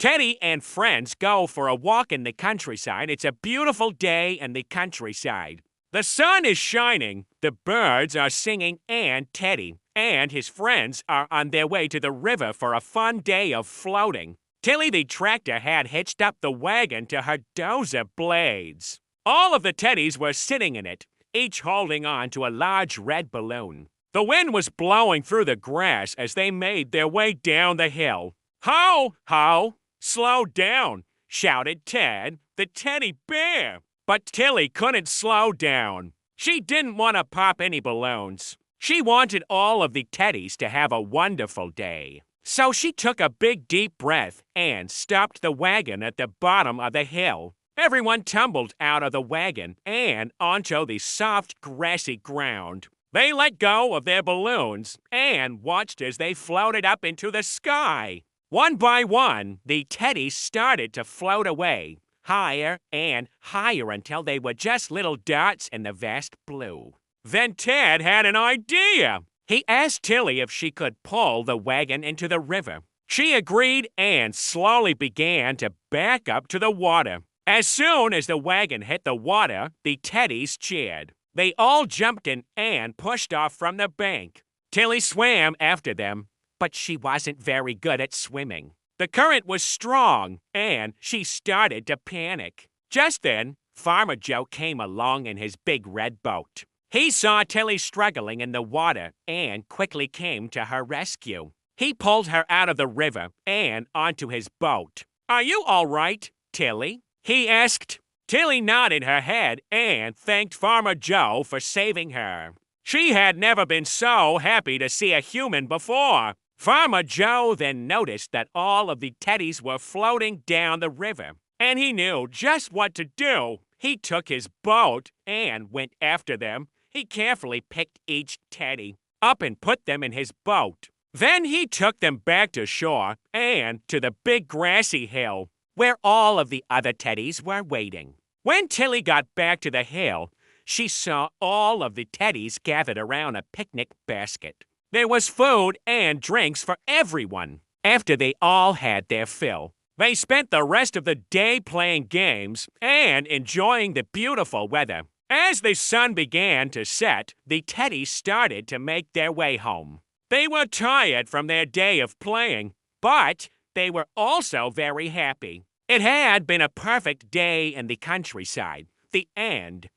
Teddy and friends go for a walk in the countryside. It's a beautiful day in the countryside. The sun is shining, the birds are singing, and Teddy and his friends are on their way to the river for a fun day of floating. Tilly the tractor had hitched up the wagon to her dozer blades. All of the Teddies were sitting in it, each holding on to a large red balloon. The wind was blowing through the grass as they made their way down the hill. Ho, ho! Slow down, shouted Ted, the teddy bear. But Tilly couldn't slow down. She didn't want to pop any balloons. She wanted all of the Teddies to have a wonderful day. So she took a big deep breath and stopped the wagon at the bottom of the hill. Everyone tumbled out of the wagon and onto the soft, grassy ground. They let go of their balloons and watched as they floated up into the sky. One by one, the Teddies started to float away, higher and higher until they were just little dots in the vast blue. Then Ted had an idea. He asked Tilly if she could pull the wagon into the river. She agreed and slowly began to back up to the water. As soon as the wagon hit the water, the Teddies cheered. They all jumped in and pushed off from the bank. Tilly swam after them, but she wasn't very good at swimming. The current was strong, and she started to panic. Just then, Farmer Joe came along in his big red boat. He saw Tilly struggling in the water and quickly came to her rescue. He pulled her out of the river and onto his boat. "Are you all right, Tilly?" he asked. Tilly nodded her head and thanked Farmer Joe for saving her. She had never been so happy to see a human before. Farmer Joe then noticed that all of the Teddies were floating down the river, and he knew just what to do. He took his boat and went after them. He carefully picked each Teddy up and put them in his boat. Then he took them back to shore and to the big grassy hill, where all of the other Teddies were waiting. When Tilly got back to the hill, she saw all of the Teddies gathered around a picnic basket. There was food and drinks for everyone. After they all had their fill, they spent the rest of the day playing games and enjoying the beautiful weather. As the sun began to set, the Teddies started to make their way home. They were tired from their day of playing, but they were also very happy. It had been a perfect day in the countryside. The end.